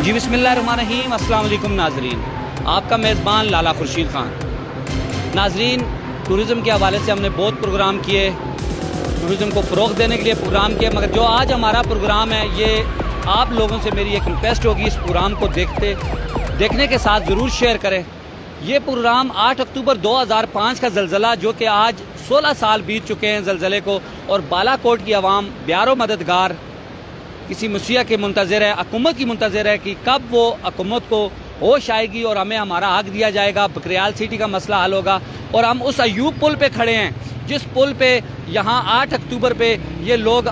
جی بسم اللہ الرحمن الرحیم، السلام علیکم ناظرین، آپ کا میزبان لالا خورشید خان۔ ناظرین، ٹورزم کے حوالے سے ہم نے بہت پروگرام کیے، ٹورزم کو فروغ دینے کے لیے پروگرام کیے، مگر جو آج ہمارا پروگرام ہے یہ آپ لوگوں سے میری ایک ریکویسٹ ہوگی، اس پروگرام کو دیکھنے کے ساتھ ضرور شیئر کریں۔ یہ پروگرام 8 اکتوبر 2005 کا زلزلہ، جو کہ آج 16 سال بیت چکے ہیں زلزلے کو، اور بالا کوٹ کی عوام بیار و مددگار کسی مسیح کے منتظر ہے، حکومت کی منتظر ہے کہ کب وہ حکومت کو ہوش آئے گی اور ہمیں ہمارا حق دیا جائے گا، بکریال سٹی کا مسئلہ حل ہوگا۔ اور ہم اس ایوب پل پہ کھڑے ہیں، جس پل پہ یہاں 8 اکتوبر پہ یہ لوگ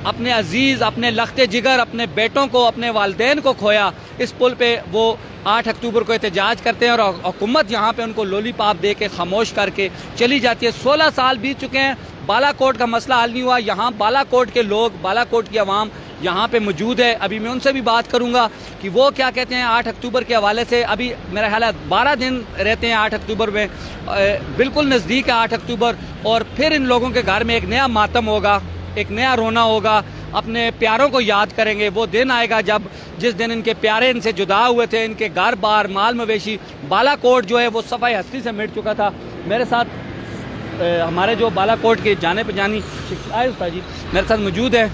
اپنے عزیز، اپنے لخت جگر، اپنے بیٹوں کو، اپنے والدین کو کھویا، اس پل پہ وہ 8 اکتوبر کو احتجاج کرتے ہیں، اور حکومت یہاں پہ ان کو لولی پاپ دے کے خاموش کر کے چلی جاتی ہے۔ 16 سال بیت چکے ہیں، بالا کوٹ کا مسئلہ حل نہیں ہوا۔ یہاں بالا کوٹ کے لوگ، بالا کوٹ کی عوام یہاں پہ موجود ہے، ابھی میں ان سے بھی بات کروں گا کہ وہ کیا کہتے ہیں 8 اکتوبر کے حوالے سے۔ ابھی میرا خیال ہے 12 دن رہتے ہیں 8 اکتوبر میں، بالکل نزدیک ہے 8 اکتوبر، اور پھر ان لوگوں کے گھر میں ایک نیا ماتم ہوگا، ایک نیا رونا ہوگا، اپنے پیاروں کو یاد کریں گے۔ وہ دن آئے گا جس دن ان کے پیارے ان سے جدا ہوئے تھے، ان کے گھر بار، مال مویشی، بالا کوٹ جو ہے وہ صفحہ ہستی سے مٹ چکا تھا۔ میرے ساتھ ہمارے جو بالا کوٹ کے جانے پہچانی استاد جی میرے ساتھ موجود ہے،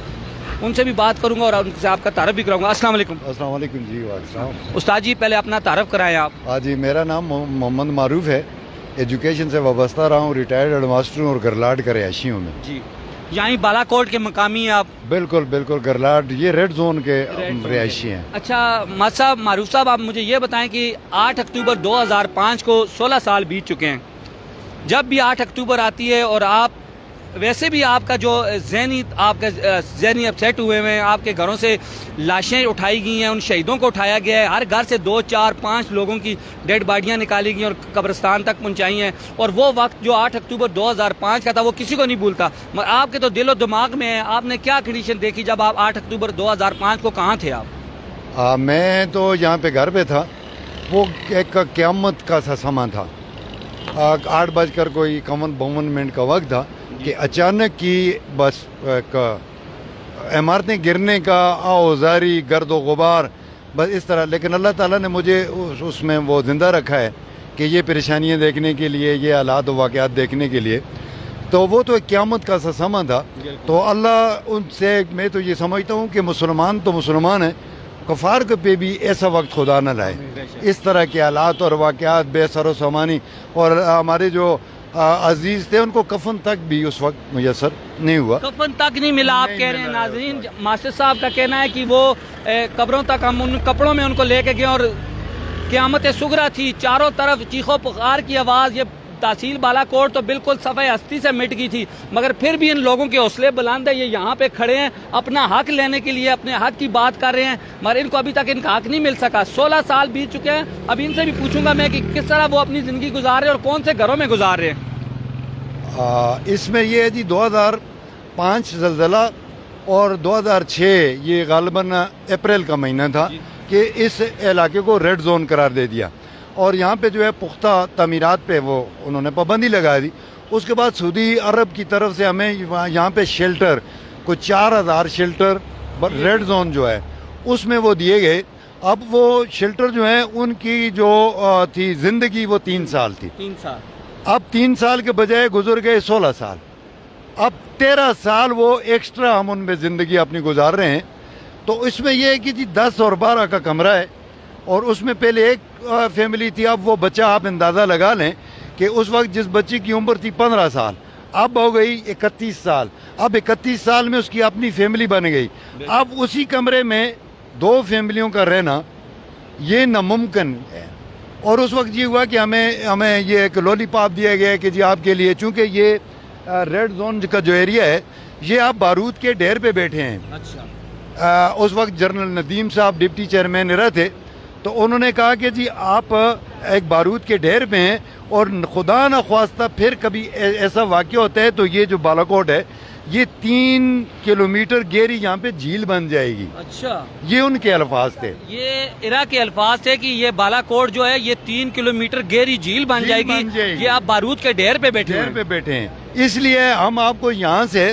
ان سے بھی بات کروں گا اور ان سے آپ کا تعارف بھی کراؤں گا۔ السلام علیکم۔ السلام علیکم جی، وعلیکم استاد جی پہلے اپنا تعارف کرائیں آپ۔ ہاں جی، میرا نام محمد معروف ہے، ایجوکیشن سے وابستہ رہا ہوں، ریٹائرڈ ہیڈ ماسٹر ہوں اور گرلاٹ کا رہائشی ہوں میں جی۔ یہیں بالا کوٹ کے مقامی ہیں آپ؟ بالکل بالکل، گرلاٹ یہ ریڈ زون کے رہائشی ہیں۔ اچھا صاحب، معروف صاحب، آپ مجھے یہ بتائیں کہ 8 اکتوبر 2005 کو 16 سال بیت چکے ہیں، جب بھی 8 اکتوبر آتی ہے اور آپ ویسے بھی آپ کا جو ذہنی اپسیٹ ہوئے ہیں، آپ کے گھروں سے لاشیں اٹھائی گئی ہیں، ان شہیدوں کو اٹھایا گیا ہے، ہر گھر سے 2 4 5 لوگوں کی ڈیڈ باڈیاں نکالی گئی اور قبرستان تک پہنچائی ہیں، اور وہ وقت جو 8 اکتوبر 2005 کا تھا وہ کسی کو نہیں بھولتا۔ مگر آپ کے تو دل و دماغ میں ہے، آپ نے کیا کنڈیشن دیکھی جب آپ 8 اکتوبر 2005 کو کہاں تھے آپ؟ میں تو یہاں پہ گھر پہ تھا، وہ ایک قیامت کا سا سما تھا، 8:52 کا وقت تھا کہ اچانک کی بس عمارتیں گرنے کا، اوزاری، گرد و غبار، بس اس طرح۔ لیکن اللہ تعالیٰ نے مجھے اس میں وہ زندہ رکھا ہے کہ یہ پریشانیاں دیکھنے کے لیے، یہ حالات و واقعات دیکھنے کے لیے، تو وہ تو ایک قیامت کا سا سما تھا۔ تو اللہ ان سے، میں تو یہ سمجھتا ہوں کہ مسلمان تو مسلمان ہیں، کفار پہ بھی ایسا وقت خدا نہ لائے، اس طرح کے حالات اور واقعات بے سر و سامانی، اور ہمارے جو عزیز تھے ان کو کفن تک بھی اس وقت میسر نہیں ہوا، کفن تک نہیں ملا۔ آپ کہہ رہے ہیں ناظرین، ماسٹر صاحب کا کہنا ہے کہ وہ قبروں تک ہم ان کپڑوں میں ان کو لے کے گئے، اور قیامت صغریٰ تھی، چاروں طرف چیخو پکار کی آواز۔ یہ تحصیل بالا کوٹ تو بالکل صفحہ ہستی سے مٹ گئی تھی، مگر پھر بھی ان لوگوں کے حوصلے بلند ہیں، یہ یہاں پہ کھڑے ہیں اپنا حق لینے کے لیے، اپنے حق کی بات کر رہے ہیں، مگر ان کو ابھی تک ان کا حق نہیں مل سکا۔ 16 سال بیت چکے ہیں۔ اب ان سے بھی پوچھوں گا میں کہ کس طرح وہ اپنی زندگی گزار رہے ہیں اور کون سے گھروں میں گزار رہے ہیں۔ اس میں یہ ہے جی 2005 زلزلہ اور 2006 یہ غالباً اپریل کا مہینہ تھا کہ اس علاقے کو ریڈ زون قرار دے دیا، اور یہاں پہ جو ہے پختہ تعمیرات پہ وہ انہوں نے پابندی لگا دی۔ اس کے بعد سعودی عرب کی طرف سے ہمیں یہاں پہ شیلٹر، کوئی 4000 شیلٹر ریڈ زون جو ہے اس میں وہ دیے گئے۔ اب وہ شیلٹر جو ہیں ان کی جو تھی زندگی وہ 3 سال تھی، 3 سال، اب 3 سال کے بجائے گزر گئے 16 سال، اب 13 سال وہ ایکسٹرا ہم ان میں زندگی اپنی گزار رہے ہیں۔ تو اس میں یہ ہے کہ جی 10 اور 12 کا کمرہ ہے، اور اس میں پہلے ایک فیملی تھی، اب وہ بچہ آپ اندازہ لگا لیں کہ اس وقت جس بچی کی عمر تھی 15 سال اب ہو گئی 31 سال، اب 31 سال میں اس کی اپنی فیملی بن گئی۔ اب اسی کمرے میں 2 فیملیوں کا رہنا یہ ناممکن ہے، اور اس وقت یہ ہوا کہ ہمیں یہ ایک لولی پاپ دیا گیا کہ جی آپ کے لیے، چونکہ یہ ریڈ زون کا جو ایریا ہے یہ آپ بارود کے ڈھیر پہ بیٹھے ہیں۔ اچھا، اس وقت جنرل ندیم صاحب ڈپٹی چیئرمین رہے تھے، تو انہوں نے کہا کہ جی آپ ایک بارود کے ڈھیر پہ ہیں، اور خدا نہ خواستہ پھر کبھی ایسا واقعہ ہوتا ہے تو یہ جو بالا کوٹ ہے یہ 3 کلومیٹر گہری یہاں پہ جھیل بن جائے گی۔ اچھا، یہ ان کے الفاظ تھے، یہ عراق کے الفاظ تھے کہ یہ بالا کوٹ جو ہے یہ 3 کلومیٹر گہری جھیل بن جائے گی، یہ آپ بارود کے ڈھیر پہ بیٹھے ہیں۔ اس لیے ہم آپ کو یہاں سے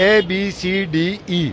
ABCDE,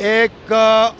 1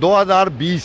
2020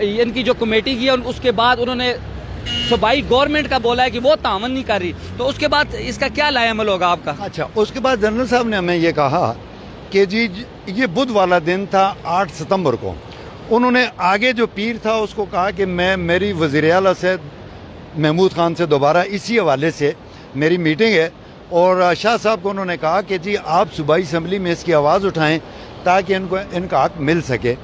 ان کی جو کمیٹی کی ہے اس کے بعد انہوں نے صوبائی گورنمنٹ کا بولا ہے کہ وہ تعاون نہیں کر رہی، تو اس کے بعد اس کا کیا لائے عمل ہوگا آپ کا؟ اچھا، اس کے بعد جنرل صاحب نے ہمیں یہ کہا کہ جی یہ بدھ والا دن تھا 8 ستمبر کو، انہوں نے آگے جو پیر تھا اس کو کہا کہ میری وزیر اعلیٰ سے محمود خان سے دوبارہ اسی حوالے سے میری میٹنگ ہے، اور شاہ صاحب کو انہوں نے کہا کہ جی آپ صوبائی اسمبلی میں اس کی آواز اٹھائیں تاکہ ان کا حق مل سکے۔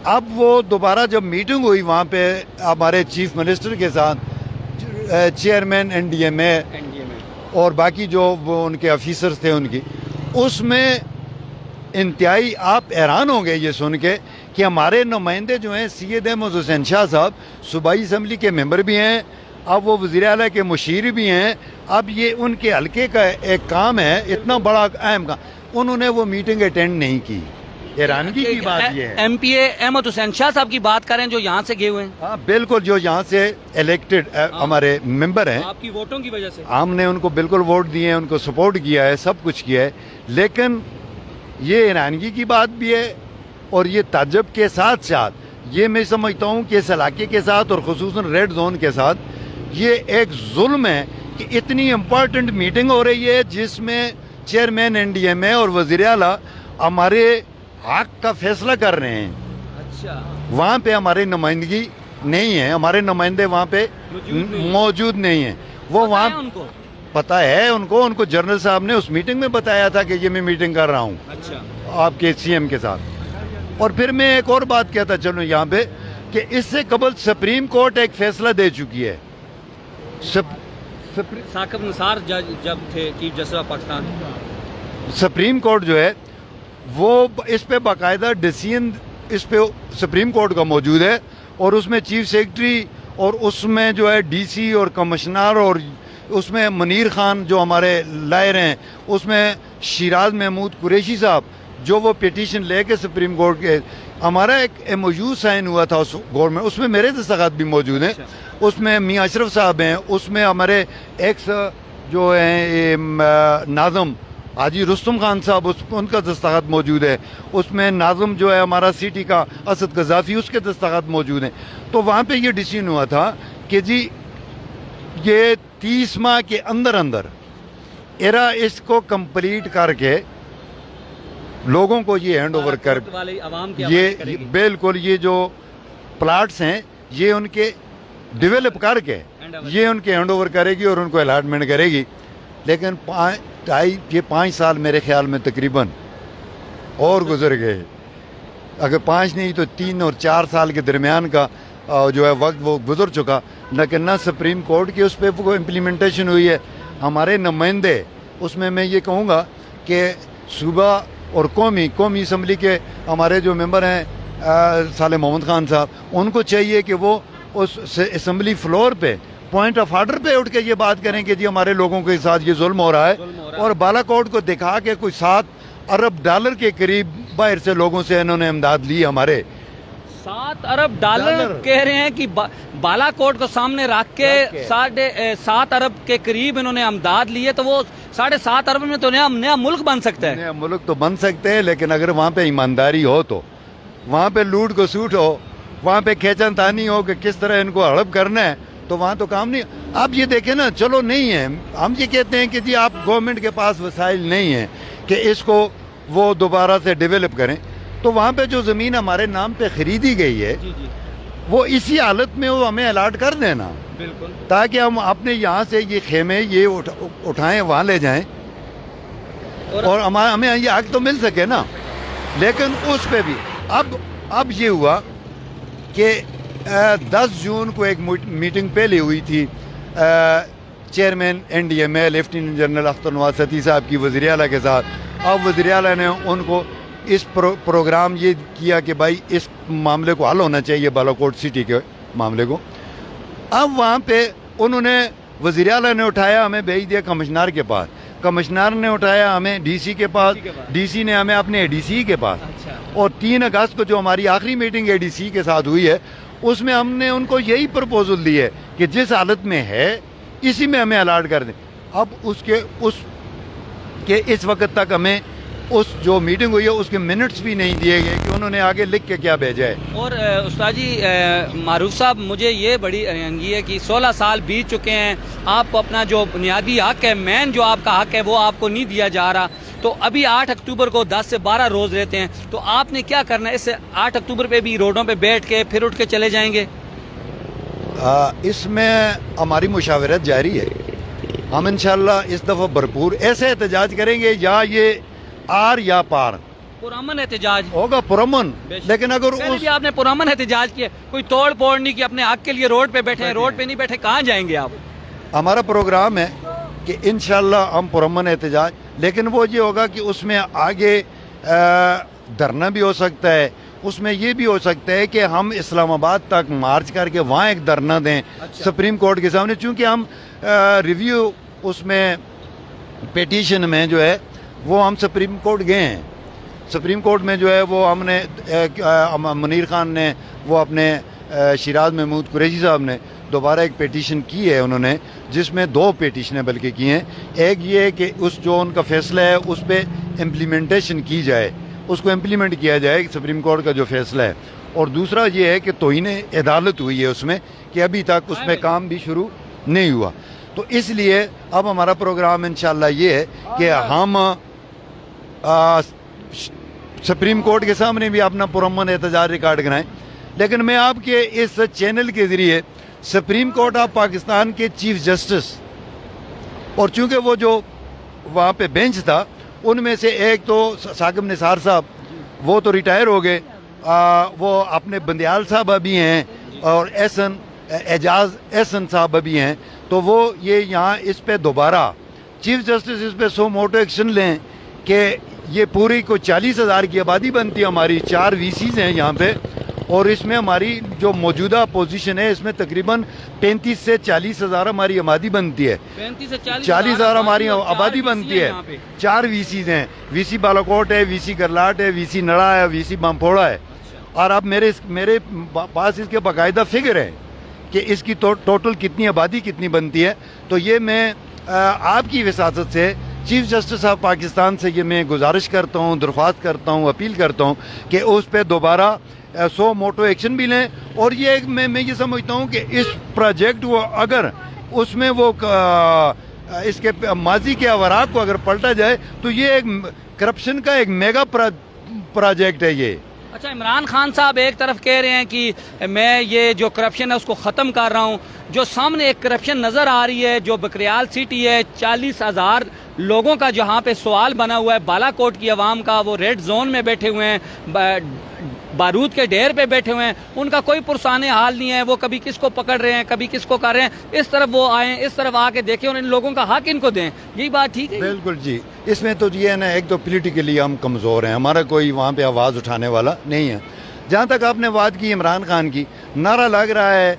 اب وہ دوبارہ جب میٹنگ ہوئی وہاں پہ ہمارے چیف منسٹر کے ساتھ، چیئرمین این ڈی ایم اے اور باقی جو وہ ان کے آفیسرز تھے ان کی، اس میں انتہائی آپ حیران ہوں گے یہ سن کے کہ ہمارے نمائندے جو ہیں سید احمد حسین شاہ صاحب صوبائی اسمبلی کے ممبر بھی ہیں، اب وہ وزیر اعلیٰ کے مشیر بھی ہیں، اب یہ ان کے حلقے کا ایک کام ہے، اتنا بڑا اہم کام، انہوں نے وہ میٹنگ اٹینڈ نہیں کی۔ حیرانگی کی بات یہ ہے، ایم پی اے احمد حسین شاہ صاحب کی بات کریں جو یہاں سے گئے ہوئے ہیں، ہاں بالکل، جو یہاں سے الیکٹڈ ہمارے ممبر ہیں، آپ کی ووٹوں کی وجہ سے ہم نے ان کو بالکل ووٹ دیے ہیں، ان کو سپورٹ کیا ہے، سب کچھ کیا ہے، لیکن یہ حیرانگی کی بات بھی ہے اور یہ تعجب کے ساتھ ساتھ یہ میں سمجھتا ہوں کہ اس علاقے کے ساتھ اور خصوصاً ریڈ زون کے ساتھ یہ ایک ظلم ہے کہ اتنی امپورٹنٹ میٹنگ ہو رہی ہے جس میں چیئرمین این ڈی ایم اے اور وزیر اعلیٰ ہمارے حق کا فیصلہ کر رہے ہیں، اچھا وہاں پہ ہماری نمائندگی نہیں ہے، ہمارے نمائندے وہاں پہ موجود نہیں ہیں، وہ وہاں پتہ ہے ان کو جنرل صاحب نے اس میٹنگ میں بتایا تھا کہ یہ میں میٹنگ کر رہا ہوں آپ کے سی ایم کے ساتھ۔ اور پھر میں ایک اور بات کہتا چلوں یہاں پہ کہ اس سے قبل سپریم کورٹ ایک فیصلہ دے چکی ہے، ثاقب نثار جب تھے chief justice of Pakistan, supreme court جو ہے وہ اس پہ باقاعدہ ڈیسیژن اس پہ سپریم کورٹ کا موجود ہے، اور اس میں چیف سیکرٹری اور اس میں جو ہے ڈی سی اور کمشنر، اور اس میں منیر خان جو ہمارے لائر ہیں، اس میں شیراز محمود قریشی صاحب جو وہ پیٹیشن لے کے سپریم کورٹ کے، ہمارا ایک ایم او یو سائن ہوا تھا اس گورنمنٹ، اس میں میرے دستخط بھی موجود ہیں، اس میں میاں اشرف صاحب ہیں، اس میں ہمارے ایکس جو ہیں ناظم حاجی رستم خان صاحب ان کا دستخط موجود ہے، اس میں ناظم جو ہے ہمارا سٹی کا اسد قذافی اس کے دستخط موجود ہیں۔ تو وہاں پہ یہ ڈیسیژن ہوا تھا کہ جی یہ 30 ماہ کے اندر اس کو کمپلیٹ کر کے لوگوں کو یہ ہینڈ اوور کر، یہ بالکل یہ جو پلاٹس ہیں یہ ان کے ڈیولپ کر کے یہ ان کے ہینڈ اوور کرے گی اور ان کو الاٹمنٹ کرے گی، لیکن 5 سال میرے خیال میں تقریباً اور گزر گئے، اگر 5 نہیں تو 3 اور 4 سال کے درمیان کا جو ہے وقت وہ گزر چکا، لیکن نہ سپریم کورٹ کی اس پہ کوئی امپلیمنٹیشن ہوئی ہے۔ ہمارے نمائندے اس میں یہ کہوں گا کہ صوبہ اور قومی اسمبلی کے ہمارے جو ممبر ہیں صالح محمد خان صاحب، ان کو چاہیے کہ وہ اس اسمبلی فلور پہ پوائنٹ آف آرڈر پہ اٹھ کے یہ بات کریں کہ جی ہمارے لوگوں کے ساتھ یہ ظلم ہو رہا ہے، اور بالا کوٹ کو دکھا کے کوئی $7 ارب کے قریب باہر سے لوگوں سے انہوں نے امداد لی، ہمارے $7 ارب کہہ رہے ہیں کہ بالا کوٹ کو سامنے رکھ کے 7.5 ارب کے قریب انہوں نے امداد لی ہے، تو وہ 7.5 ارب میں تو نیا ملک بن سکتا ہے، نیا ملک تو بن سکتے ہیں، لیکن اگر وہاں پہ ایمانداری ہو، تو وہاں پہ لوٹ کو سوٹ ہو، وہاں پہ کھینچن تانی ہو کہ کس طرح ان کو ہڑپ کرنا ہے، تو وہاں تو کام نہیں۔ آپ یہ دیکھیں نا، چلو نہیں ہے، ہم یہ کہتے ہیں کہ جی آپ گورنمنٹ کے پاس وسائل نہیں ہیں کہ اس کو وہ دوبارہ سے ڈیولپ کریں، تو وہاں پہ جو زمین ہمارے نام پہ خریدی گئی ہے وہ اسی حالت میں وہ ہمیں الاٹ کر دینا، تاکہ ہم اپنے یہاں سے یہ خیمے یہ اٹھائیں، وہاں لے جائیں، اور ہمیں یہ حق تو مل سکے نا۔ لیکن اس پہ بھی اب یہ ہوا کہ 10 جون کو ایک میٹنگ پہلے ہوئی تھی chairman N D M A lieutenant general Akhtar Nawaz Satti صاحب کی وزیر اعلیٰ کے ساتھ۔ اب وزیر اعلیٰ نے ان کو اس پروگرام یہ کیا کہ بھائی اس معاملے کو حل ہونا چاہیے، بالا کوٹ سٹی کے معاملے کو۔ اب وہاں پہ انہوں نے وزیر اعلیٰ نے اٹھایا، ہمیں بھیج دیا کمشنر کے پاس، کمشنر نے اٹھایا ہمیں ڈی سی کے پاس، ڈی سی نے ہمیں اپنے اے ڈی سی کے پاس، اور 3 اگست کو جو ہماری آخری میٹنگ اے ڈی سی کے ساتھ ہوئی ہے اس میں ہم نے ان کو یہی پرپوزل دی ہے کہ جس حالت میں ہے اسی میں ہمیں الاٹ کر دیں۔ اب اس وقت تک ہمیں اس جو میٹنگ ہوئی ہے اس کے منٹس بھی نہیں دیے گئے کہ انہوں نے آگے لکھ کے کیا بھیجا ہے. اور استاد جی معروف صاحب مجھے یہ بڑی انگی ہے کہ 16 سال بیت چکے ہیں, آپ کو اپنا جو بنیادی حق ہے, مین جو آپ کا حق ہے وہ آپ کو نہیں دیا جا رہا. تو ابھی 8 اکتوبر کو 10 سے 12 روز رہتے ہیں, تو آپ نے کیا کرنا ہے اس سے 8 اکتوبر پہ بھی روڈوں پہ بیٹھ کے پھر اٹھ کے چلے جائیں گے؟ اس میں ہماری مشاورت جاری ہے. ہم انشاءاللہ اس دفعہ بھرپور ایسے احتجاج کریں گے, یا یہ آر یا پار پرامن احتجاج ہوگا, پرامن. لیکن اگر پہلے بھی آپ نے پرامن احتجاج کیا, کوئی توڑ پھوڑ نہیں کی, اپنے حق کے لیے روڈ پہ بیٹھے ہیں, روڈ پہ نہیں بیٹھے, کہاں جائیں گے آپ؟ ہمارا پروگرام ہے کہ انشاءاللہ ہم پرامن احتجاج, لیکن وہ یہ ہوگا کہ اس میں آگے دھرنا بھی ہو سکتا ہے, اس میں یہ بھی ہو سکتا ہے کہ ہم اسلام آباد تک مارچ کر کے وہاں ایک دھرنا دیں سپریم کورٹ کے سامنے, چونکہ ہم ریویو اس میں پیٹیشن میں جو ہے وہ ہم سپریم کورٹ گئے ہیں. سپریم کورٹ میں جو ہے وہ ہم نے منیر خان نے, وہ اپنے شیراز محمود قریشی صاحب نے دوبارہ ایک پیٹیشن کی ہے انہوں نے, جس میں 2 پیٹیشنیں بلکہ کی ہیں. ایک یہ ہے کہ اس جو ان کا فیصلہ ہے اس پہ امپلیمنٹیشن کی جائے, اس کو امپلیمنٹ کیا جائے سپریم کورٹ کا جو فیصلہ ہے. اور دوسرا یہ ہے کہ توہین عدالت ہوئی ہے اس میں, کہ ابھی تک اس میں کام بھی شروع نہیں ہوا. تو اس لیے اب ہمارا پروگرام انشاءاللہ یہ ہے کہ ہم سپریم کورٹ کے سامنے بھی اپنا پرامن احتجاج ریکارڈ کرائیں. لیکن میں آپ کے اس چینل کے ذریعے سپریم کورٹ آف پاکستان کے چیف جسٹس, اور چونکہ وہ جو وہاں پہ بینچ تھا ان میں سے ایک تو ثاقب نثار صاحب, وہ تو ریٹائر ہو گئے, وہ اپنے بندیال صاحب ابھی ہیں, اور اعجاز احسن صاحب ابھی ہیں. تو وہ یہ یہاں اس پہ دوبارہ چیف جسٹس اس پہ سو موٹو ایکشن لیں کہ یہ پوری کو 40,000 کی آبادی بنتی ہے ہماری, 4 وی سیز ہیں یہاں پہ, اور اس میں ہماری جو موجودہ پوزیشن ہے اس میں تقریباً 35 سے 40,000 ہماری آبادی بنتی ہے. 40,000 ہماری آبادی بنتی ہے. 4 وی سیز ہیں, وی سی بالاکوٹ ہے, وی سی گرلاٹ ہے, وی سی نڑا ہے, وی سی بامپوڑا ہے. اور اب میرے پاس اس کے باقاعدہ فگر ہے کہ اس کی ٹوٹل کتنی آبادی کتنی بنتی ہے. تو یہ میں آپ کی وساطت سے چیف جسٹس آف پاکستان سے یہ میں گزارش کرتا ہوں, درخواست کرتا ہوں, اپیل کرتا ہوں کہ اس پہ دوبارہ 100 موٹو ایکشن بھی لیں. اور یہ میں یہ سمجھتا ہوں کہ اس پروجیکٹ وہ اگر اس میں وہ اس کے ماضی کے اوراق کو اگر پلٹا جائے تو یہ ایک کرپشن کا ایک میگا پروجیکٹ ہے یہ. اچھا, عمران خان صاحب ایک طرف کہہ رہے ہیں کہ میں یہ جو کرپشن ہے اس کو ختم کر رہا ہوں, جو سامنے ایک کرپشن نظر آ رہی ہے, جو بکریال سٹی ہے, 40,000 لوگوں کا جہاں پہ سوال بنا ہوا ہے, بالا کوٹ کی عوام کا, وہ ریڈ زون میں بیٹھے ہوئے ہیں, بارود کے ڈھیر پہ بیٹھے ہوئے ہیں, ان کا کوئی پرسان حال نہیں ہے, وہ کبھی کس کو پکڑ رہے ہیں, کبھی کس کو کر رہے ہیں. اس طرف وہ آئیں, اس طرف آ کے دیکھیں اور ان لوگوں کا حق ان کو دیں. یہی بات ٹھیک ہے؟ بالکل جی. اس میں تو یہ ہے نا, ایک تو پولیٹیکلی ہم کمزور ہیں, ہمارا کوئی وہاں پہ آواز اٹھانے والا نہیں ہے. جہاں تک آپ نے بات کی عمران خان کی, نعرہ لگ رہا ہے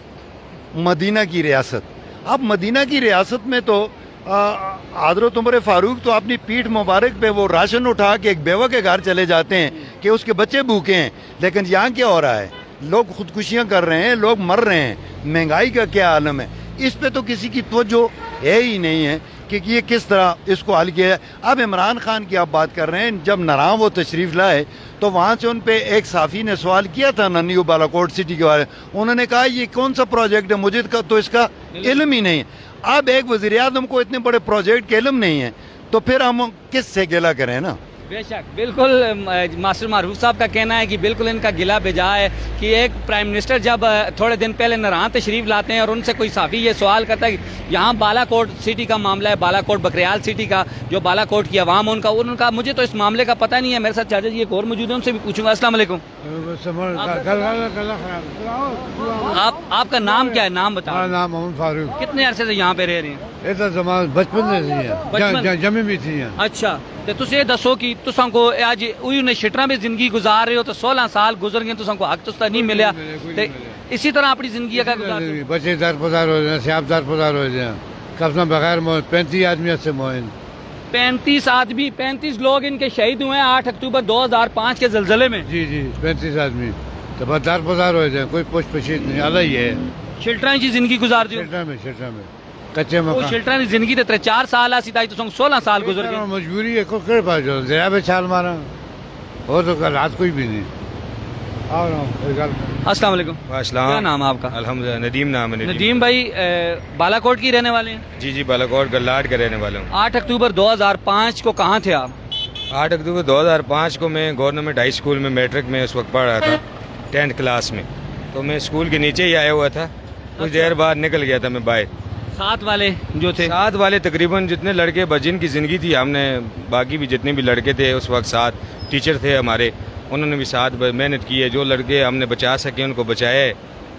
مدینہ کی ریاست. اب مدینہ کی ریاست میں تو حضرت عمر فاروق تو اپنی پیٹھ مبارک پہ وہ راشن اٹھا کے ایک بیوہ کے گھر چلے جاتے ہیں کہ اس کے بچے بھوکے ہیں. لیکن یہاں کیا ہو رہا ہے, لوگ خودکشیاں کر رہے ہیں, لوگ مر رہے ہیں, مہنگائی کا کیا عالم ہے. اس پہ تو کسی کی توجہ ہے ہی نہیں ہے کہ یہ کس طرح اس کو حل کیا ہے. اب عمران خان کی آپ بات کر رہے ہیں, جب نرام وہ تشریف لائے تو وہاں سے ان پہ ایک صحافی نے سوال کیا تھا نیو بالاکوٹ سٹی کے بارے میں. انہوں نے کہا یہ کون سا پروجیکٹ ہے, مجھے تو اس کا علم ہی نہیں ہے. اب ایک وزیر اعظم کو اتنے بڑے پروجیکٹ کا علم نہیں ہے تو پھر ہم کس سے گلہ کریں نا. بے شک, بالکل ماسٹر معروف صاحب کا کہنا ہے کہ بالکل ان کا گلہ بجا ہے کہ ایک پرائم منسٹر جب تھوڑے دن پہلے نراں تشریف لاتے ہیں اور ان سے کوئی صحافی یہ سوال کرتا ہے کہ یہاں بالا کوٹ سٹی کا معاملہ ہے, بالا کوٹ بکریال سٹی کا, جو بالا کوٹ کی عوام ان کا مجھے تو اس معاملے کا پتہ نہیں ہے. میرے ساتھ چاچا جی ایک اور موجود ہیں, ان سے بھی پوچھوں گا. السلام علیکم. آپ کا نام کیا ہے, نام بتاؤ. نام محمد فاروق. کتنے عرصے سے یہاں پہ رہ رہے ہیں؟ ایسا زمان بچپن سے جمع بھی تھی. اچھا, تو تسی یہ دسو کہ تساں کو اج انہیں شٹراں میں زندگی گزار رہے ہو تو 16 سال گزر گئے, تساں کو حق تو نہیں ملیا, اسی طرح اپنی زندگی کا گزار رہے. بچے دار پدار ہو جائیں, سیاب دار پدار ہو جائیں, کفنا بغیر 35 آدمی سے موئن. 35 آدمی, 35 لوگ ان کے شہید ہوئے ہیں 8 اکتوبر 2005 کے زلزلے میں. جی 35 آدمی تو بس دار پدار ہو جائیں, کوئی پوچھ پچھیت نہیں, الگ ہی ہے. شیلٹراں کی زندگی گزار دی. شیلٹر میں کچے وہ مکان شیلٹر کی زندگی تے 4 سال اسی تائی تو 16 سال گزر گئے. مجبوری ہے کوئی پاس جو دریا پہ چھال مارا ہو تو کل رات کوئی بھی نہیں. السلام علیکم. السلام. کیا نام ہے آپ کا؟ الحمدللہ ندیم نام ہے. ندیم بھائی بالا کوٹ کی رہنے والے ہیں؟ جی جی بالاکوٹ گلاٹ کا رہنے والا ہوں. 8 اکتوبر 2005 کو کہاں تھے آپ؟ 8 اکتوبر 2005 کو میں گورنمنٹ ہائی اسکول میں میٹرک میں اس وقت پڑھ رہا تھا 10th کلاس میں. تو میں اسکول کے نیچے ہی آیا ہوا تھا. کچھ دیر بعد نکل گیا تھا میں باہر. ساتھ والے جو تھے؟ ساتھ والے تقریباً جتنے لڑکے جن کی زندگی تھی ہم نے باقی بھی جتنے بھی لڑکے تھے اس وقت ساتھ ٹیچر تھے ہمارے انہوں نے بھی ساتھ محنت کی ہے. جو لڑکے ہم نے بچا سکے ان کو بچایا ہے.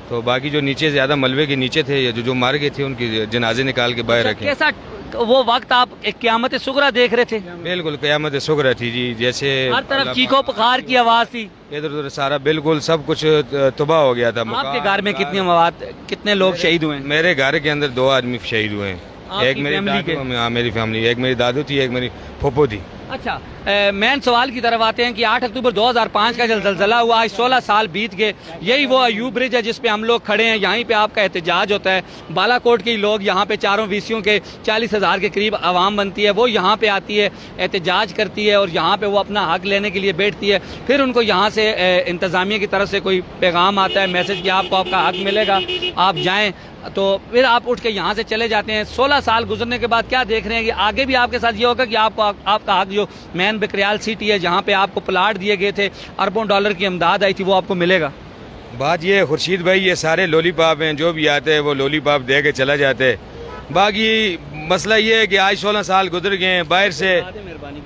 تو باقی جو نیچے زیادہ ملبے کے نیچے تھے جو مار گئے تھے ان کی جنازے نکال کے باہر رکھے. کیسا وہ وقت آپ ایک قیامت صغریٰ دیکھ رہے تھے؟ بالکل قیامت صغریٰ تھی جی. جیسے ہر طرف چیخو پکار کی آواز تھی, ادھر ادھر سارا بالکل سب کچھ تباہ ہو گیا تھا. آپ کے گھر میں کتنے مواد کتنے لوگ شہید ہوئے ہیں؟ میرے گھر کے اندر 2 آدمی شہید ہوئے ہیں. ایک میری میری فیملی, ایک میری دادو تھی, ایک میری پھوپھو تھی. اچھا مین سوال کی طرف آتے ہیں کہ 8 اکتوبر 2005 کا جب زلزلہ ہوا آج 16 سال بیت گئے. یہی وہ ایوب برج ہے جس پہ ہم لوگ کھڑے ہیں. یہیں پہ آپ کا احتجاج ہوتا ہے. بالا کوٹ کے لوگ یہاں پہ چاروں ویسیوں کے 40,000 کے قریب عوام بنتی ہے. وہ یہاں پہ آتی ہے احتجاج کرتی ہے اور یہاں پہ وہ اپنا حق لینے کے لیے بیٹھتی ہے. پھر ان کو یہاں سے انتظامیہ کی طرف سے کوئی پیغام آتا ہے, میسج کہ آپ کو آپ کا حق ملے گا, آپ جائیں. تو پھر آپ اٹھ کے یہاں سے چلے جاتے ہیں. 16 سال گزرنے کے بعد کیا دیکھ رہے ہیں کہ آگے بھی آپ کے ساتھ یہ ہوگا کہ آپ کا حق جو مین بکریال سٹی ہے جہاں پہ آپ کو پلاٹ دیے گئے تھے, اربوں ڈالر کی امداد آئی تھی, وہ آپ کو ملے گا؟ بات یہ خورشید بھائی یہ سارے لولی پاپ ہیں, جو بھی آتے ہیں وہ لولی پاپ دے کے چلا جاتے. باقی مسئلہ یہ ہے کہ آج 16 سال گزر گئے ہیں. باہر سے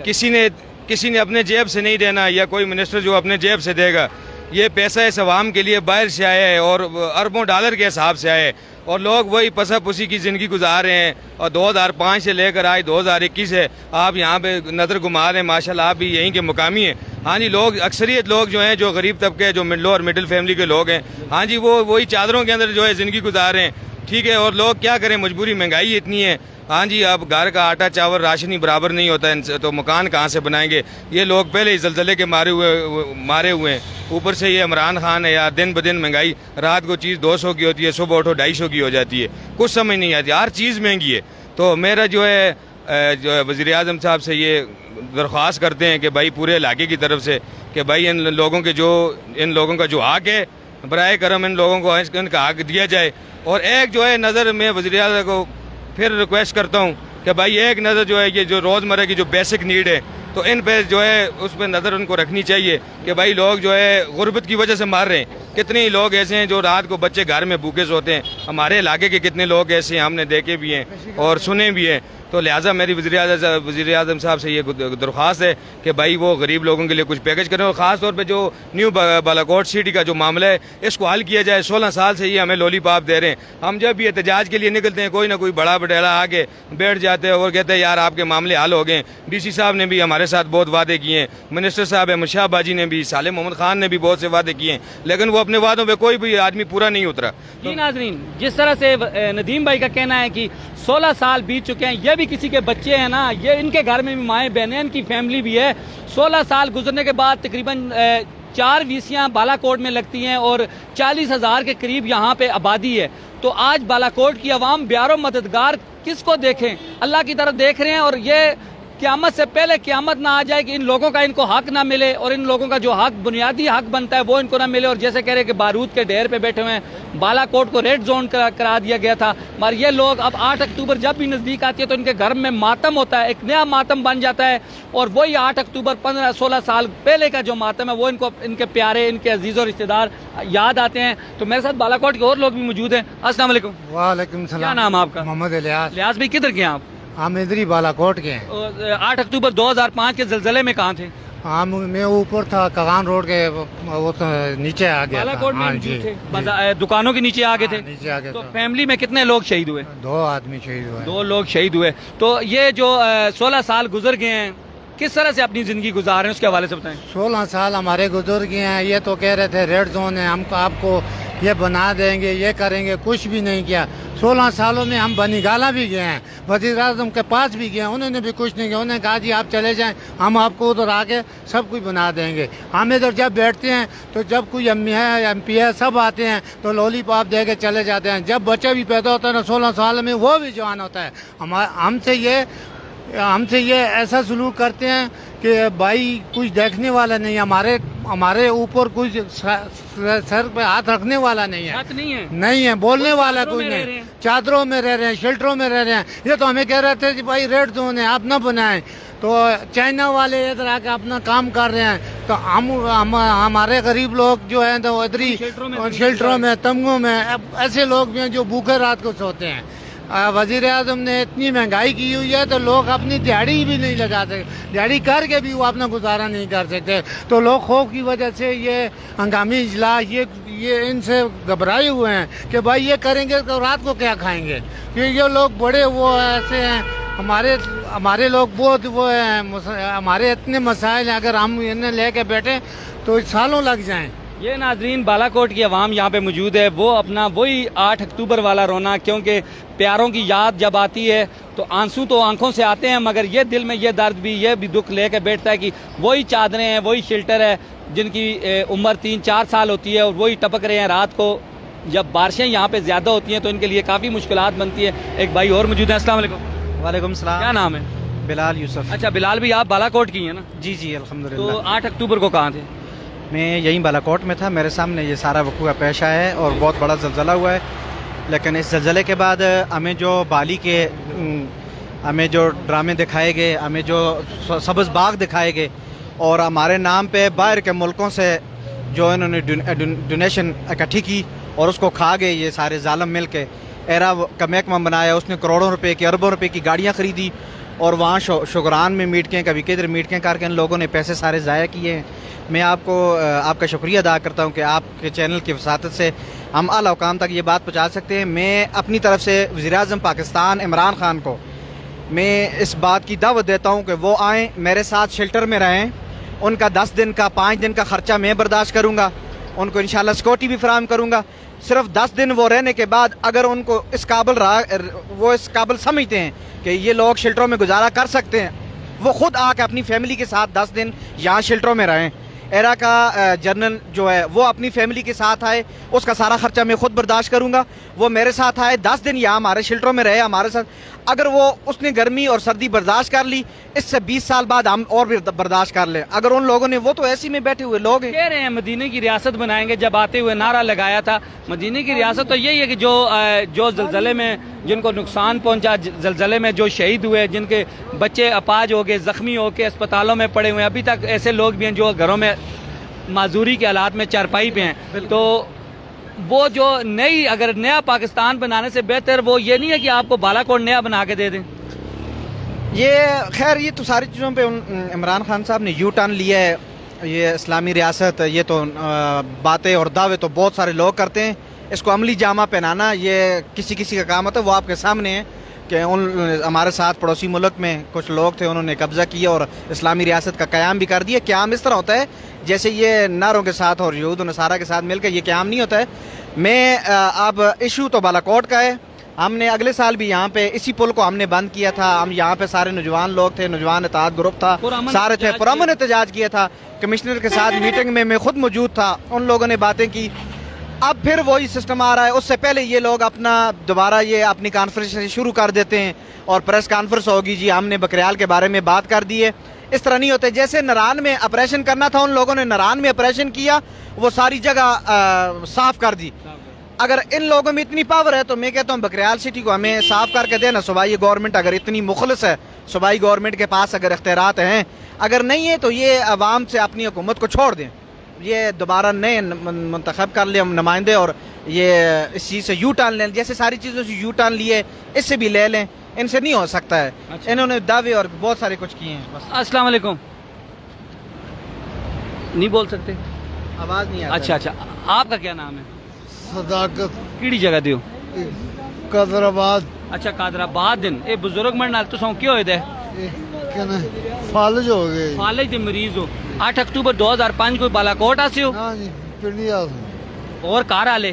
کسی نے اپنے جیب سے نہیں دینا, یا کوئی منسٹر جو اپنے جیب سے دے گا. یہ پیسہ اس عوام کے لیے باہر سے آیا ہے اور اربوں ڈالر کے حساب سے آئے, اور لوگ وہی پسا پسی کی زندگی گزار رہے ہیں. اور 2005 سے لے کر آج 2021 ہے, آپ یہاں پہ نظر گھما رہے ہیں. ماشاءاللہ آپ بھی یہیں کے مقامی ہیں. ہاں جی, لوگ اکثریت لوگ جو ہیں جو غریب طبقے جو لو اور مڈل فیملی کے لوگ ہیں, ہاں جی وہ وہی چادروں کے اندر جو ہے زندگی گزار رہے ہیں. ٹھیک ہے, اور لوگ کیا کریں, مجبوری, مہنگائی اتنی ہے. ہاں جی, اب گھر کا آٹا چاول راشن ہی برابر نہیں ہوتا ہے تو مکان کہاں سے بنائیں گے. یہ لوگ پہلے ہی زلزلے کے مارے ہوئے ہیں. اوپر سے یہ عمران خان ہے یار, دن بدن مہنگائی. رات کو چیز 200 کی ہوتی ہے, صبح اٹھو 250 کی ہو جاتی ہے. کچھ سمجھ نہیں آتی, ہر چیز مہنگی ہے. تو میرا جو ہے وزیر اعظم صاحب سے یہ درخواست کرتے ہیں کہ بھائی پورے علاقے کی طرف سے کہ بھائی ان لوگوں کا جو حق ہے برائے کرم ان لوگوں کو ان کا حق دیا جائے. اور ایک جو ہے نظر میں وزیر اعظم کو پھر ریکویسٹ کرتا ہوں کہ بھائی ایک نظر جو ہے یہ جو روزمرہ کی جو بیسک نیڈ ہے تو ان پہ جو ہے اس پہ نظر ان کو رکھنی چاہیے کہ بھائی لوگ جو ہے غربت کی وجہ سے مار رہے ہیں. کتنے ہی لوگ ایسے ہیں جو رات کو بچے گھر میں بھوکے سوتے ہیں. ہمارے علاقے کے کتنے لوگ ایسے ہیں, ہم نے دیکھے بھی ہیں اور سنے بھی ہیں. تو لہٰذا میری وزیر اعظم صاحب سے یہ درخواست ہے کہ بھائی وہ غریب لوگوں کے لیے کچھ پیکج کریں, اور خاص طور پہ جو نیو بالاکوٹ سٹی کا جو معاملہ ہے اس کو حل کیا جائے. 16 سال سے یہ ہمیں لولی پاپ دے رہے ہیں. ہم جب بھی احتجاج کے لیے نکلتے ہیں کوئی نہ کوئی بڑا بٹیلا آ کے بیٹھ جاتے ہیں اور کہتے ہیں یار آپ کے معاملے حل ہو گئے. ڈی سی صاحب نے بھی ہمارے ساتھ بہت وعدے کیے ہیں, منسٹر صاحب احمد شاہ باجی نے بھی, صالح محمد خان نے بھی بہت سے وعدے کیے ہیں, لیکن وہ اپنے وعدوں پہ کوئی بھی آدمی پورا نہیں اترا. جی ناظرین, جس طرح سے ندیم بھائی کا کہنا ہے کہ 16 سال بیت چکے ہیں, یہ بھی کسی کے بچے ہیں نا, یہ ان کے گھر میں بھی مائیں بہنیں, ان کی فیملی بھی ہے. 16 سال گزرنے کے بعد تقریباً 4 ویسیاں بالا کوٹ میں لگتی ہیں اور 40,000 کے قریب یہاں پہ آبادی ہے. تو آج بالا کوٹ کی عوام بیارو مددگار کس کو دیکھیں, اللہ کی طرف دیکھ رہے ہیں. اور یہ قیامت سے پہلے قیامت نہ آ جائے کہ ان لوگوں کا ان کو حق نہ ملے, اور ان لوگوں کا جو حق بنیادی حق بنتا ہے وہ ان کو نہ ملے. اور جیسے کہہ رہے کہ بارود کے ڈھیر پہ بیٹھے ہوئے ہیں, بالا کوٹ کو ریڈ زون کرا دیا گیا تھا, مگر یہ لوگ اب 8 اکتوبر جب بھی نزدیک آتی ہے تو ان کے گھر میں ماتم ہوتا ہے, ایک نیا ماتم بن جاتا ہے. اور وہی 8 اکتوبر 15-16 سال پہلے کا جو ماتم ہے وہ ان کے پیارے, ان کے عزیز و رشتہ دار یاد آتے ہیں. تو میرے ساتھ بالا کوٹ کے اور لوگ بھی موجود ہیں. السلام علیکم. وعلیکم السلام. کیا نام آپ کا؟ محمد الیاس. الیاس بھائی کدھر کے ہیں آپ؟ ہم ادھر ہی بالا کوٹ کے ہیں. 8 اکتوبر 2005 کے زلزلے میں کہاں تھے؟ ہم میں اوپر تھا کغان روڈ کے, وہ نیچے آ گیا بالا تھا. کوٹ میں موجود تھے, دکانوں کے نیچے آ گئے تھے. نیچے آ گیا تو تھا. فیملی میں کتنے لوگ شہید ہوئے؟ 2 آدمی شہید ہوئے. 2 لوگ شہید ہوئے. تو یہ جو 16 سال گزر گئے ہیں, کس طرح سے اپنی زندگی گزار رہے ہیں اس کے حوالے سے بتائیں. 16 سال ہمارے گزر گئے ہیں. یہ تو کہہ رہے تھے ریڈ زون ہے, ہم کو آپ کو یہ بنا دیں گے، یہ کریں گے، کچھ بھی نہیں کیا. 16 سالوں میں ہم بنی گالا بھی گئے ہیں، وزیر اعظم کے پاس بھی گئے ہیں، انہوں نے بھی کچھ نہیں کیا. انہوں نے کہا جی آپ چلے جائیں، ہم آپ کو ادھر آ کے سب کچھ بنا دیں گے. ہم ادھر جب بیٹھتے ہیں تو جب کوئی ایم پی ہے سب آتے ہیں تو لولی پاپ دے کے چلے جاتے ہیں. جب بچہ بھی پیدا ہوتا ہے نا 16 سال میں، وہ بھی جوان ہوتا ہے. ہم سے یہ ایسا سلوک کرتے ہیں کہ بھائی کچھ دیکھنے والا نہیں، ہمارے اوپر کچھ سر پہ ہاتھ رکھنے والا نہیں ہے، نہیں ہے بولنے والا کوئی نہیں. چادروں میں رہ رہے ہیں، شیلٹروں میں رہ رہے ہیں. یہ تو ہمیں کہہ رہے تھے کہ بھائی ریڈ زون ہے، آپ نہ بنائیں. تو چائنا والے ادھر آ کے اپنا کام کر رہے ہیں، تو ہمارے غریب لوگ جو ہیں تو ادھر ہی شیلٹروں میں، تمغوں میں. ایسے لوگ بھی ہیں جو بھوکے رات کو سوتے ہیں. وزیر اعظم نے اتنی مہنگائی کی ہوئی ہے تو لوگ اپنی دیہڑی بھی نہیں لگا سکتے، دیہڑی کر کے بھی وہ اپنا گزارا نہیں کر سکتے. تو لوگ خوف کی وجہ سے یہ ہنگامی اجلاس یہ ان سے گھبرائے ہوئے ہیں کہ بھائی یہ کریں گے تو رات کو کیا کھائیں گے. کیونکہ یہ لوگ بڑے وہ ایسے ہیں، ہمارے لوگ بہت وہ ہیں، ہمارے اتنے مسائل ہیں، اگر ہم انہیں لے کے بیٹھیں تو سالوں لگ جائیں. یہ ناظرین بالا کوٹ کی عوام یہاں پہ موجود ہے، وہ اپنا وہی 8 اکتوبر والا رونا، کیونکہ پیاروں کی یاد جب آتی ہے تو آنسو تو آنکھوں سے آتے ہیں، مگر یہ دل میں یہ درد بھی، یہ بھی دکھ لے کے بیٹھتا ہے کہ وہی چادریں ہیں، وہی شیلٹر ہے جن کی عمر 3-4 سال ہوتی ہے، اور وہی ٹپک رہے ہیں رات کو. جب بارشیں یہاں پہ زیادہ ہوتی ہیں تو ان کے لیے کافی مشکلات بنتی ہے. ایک بھائی اور موجود ہیں. السلام علیکم. وعلیکم السلام. کیا نام ہے؟ بلال یوسف. اچھا بلال بھی آپ بالا کوٹ کی ہیں نا؟ جی الحمدللہ. تو 8 اکتوبر کو کہاں تھے؟ میں یہیں بالا کوٹ میں تھا، میرے سامنے یہ سارا وقوع پیش آیا ہے اور بہت بڑا زلزلہ ہوا ہے. لیکن اس زلزلے کے بعد ہمیں جو بالی کے ہمیں جو ڈرامے دکھائے گئے، ہمیں جو سبز باغ دکھائے گئے، اور ہمارے نام پہ باہر کے ملکوں سے جو انہوں نے ڈونیشن اکٹھی کی اور اس کو کھا گئے یہ سارے ظالم مل کے. ایرا کا محکمہ بنایا، اس نے کروڑوں روپے کی، اربوں روپے کی گاڑیاں خریدی، اور وہاں شکران میں میٹنگیں، کبھی کدھر میٹنگیں کر کے ان لوگوں نے پیسے سارے ضائع کیے ہیں. میں آپ کا شکریہ ادا کرتا ہوں کہ آپ کے چینل کی وساطت سے ہم اعلیٰ حکام تک یہ بات پہنچا سکتے ہیں. میں اپنی طرف سے وزیر اعظم پاکستان عمران خان کو میں اس بات کی دعوت دیتا ہوں کہ وہ آئیں، میرے ساتھ شیلٹر میں رہیں. ان کا 10 دن کا 5 دن کا خرچہ میں برداشت کروں گا، ان کو انشاءاللہ سیکورٹی بھی فراہم کروں گا. صرف 10 دن وہ رہنے کے بعد اگر ان کو اس قابل سمجھتے ہیں کہ یہ لوگ شیلٹروں میں گزارا کر سکتے ہیں، وہ خود آ کے اپنی فیملی کے ساتھ 10 دن یہاں شیلٹروں میں رہیں. ایرا کا جنرل جو ہے وہ اپنی فیملی کے ساتھ آئے، اس کا سارا خرچہ میں خود برداشت کروں گا. وہ میرے ساتھ آئے، 10 دن یہاں ہمارے شیلٹروں میں رہے ہمارے ساتھ. اگر اس نے گرمی اور سردی برداشت کر لی، اس سے 20 سال بعد ہم اور بھی برداشت کر لیں. اگر ان لوگوں نے، وہ تو ایسی میں بیٹھے ہوئے لوگ ہیں، کہہ رہے ہیں مدینہ کی ریاست بنائیں گے. جب آتے ہوئے نعرہ لگایا تھا مدینہ کی ریاست، تو یہی ہے کہ جو زلزلے میں جن کو نقصان پہنچا، زلزلے میں جو شہید ہوئے، جن کے بچے اپاہج ہو گئے، زخمی ہو کے اسپتالوں میں پڑے ہوئے ہیں، ابھی تک ایسے لوگ بھی ہیں جو گھروں میں معذوری کے حالات میں چارپائی پہ ہیں. تو وہ جو اگر نیا پاکستان بنانے سے بہتر وہ یہ نہیں ہے کہ آپ کو بالا کوٹ نیا بنا کے دے دیں. یہ تو ساری چیزوں پہ عمران خان صاحب نے یو ٹرن لیا ہے. یہ اسلامی ریاست، یہ تو باتیں اور دعوے تو بہت سارے لوگ کرتے ہیں، اس کو عملی جامہ پہنانا یہ کسی کا کام ہوتا ہے. وہ آپ کے سامنے ہے کہ ہمارے ساتھ پڑوسی ملک میں کچھ لوگ تھے، انہوں نے قبضہ کیا اور اسلامی ریاست کا قیام بھی کر دیا. قیام اس طرح ہوتا ہے جیسے یہ نعروں کے ساتھ اور یہود و نصارہ کے ساتھ مل کے، یہ قیام نہیں ہوتا ہے. اب ایشو تو بالا کوٹ کا ہے. ہم نے اگلے سال بھی یہاں پہ اسی پل کو ہم نے بند کیا تھا. ہم یہاں پہ سارے نوجوان لوگ تھے، نوجوان اتحاد گروپ تھا، سارے تھے، پرامن احتجاج کیا تھا. کمشنر کے ساتھ میٹنگ میں خود موجود تھا. ان لوگوں نے باتیں کی. اب پھر وہی سسٹم آ رہا ہے. اس سے پہلے یہ لوگ دوبارہ یہ اپنی کانفرنس شروع کر دیتے ہیں اور پریس کانفرنس ہوگی، جی ہم نے بکریال کے بارے میں بات کر دی ہے. اس طرح نہیں ہوتے. جیسے نران میں آپریشن کرنا تھا، ان لوگوں نے نران میں آپریشن کیا، وہ ساری جگہ صاف کر دی. اگر ان لوگوں میں اتنی پاور ہے تو میں کہتا ہوں بکریال سٹی کو ہمیں صاف کر کے دینا. صوبائی گورنمنٹ اگر اتنی مخلص ہے، صوبائی گورنمنٹ کے پاس اگر اختیارات ہیں، اگر نہیں ہے تو یہ عوام سے اپنی حکومت کو چھوڑ دیں. یہ دوبارہ نئے منتخب کر لیں نمائندے اور یہ اس چیز سے یو ٹرن لیں. جیسے ساری چیزوں سے یو ٹرن لیے، اس سے بھی لے لیں. ان سے نہیں ہو سکتا ہے. انہوں نے دعوے اور بہت سارے کچھ کیے ہیں. السلام علیکم. نہیں بول سکتے؟ آواز نہیں آتی. اچھا آپ کا کیا نام ہے؟ صداقت. کیڑی جگہ دیو؟ قادر آباد. اچھا قادر آباد. دن اے بزرگ مرنا تو سو کیوں ہوئے دے؟ فالج ہو گئے. فالج دے مریض ہو. 8 اکتوبر 2005 کوئی بالا کوٹ آسی ہو؟ ہاں جی، پنڈی آس اور کار آلے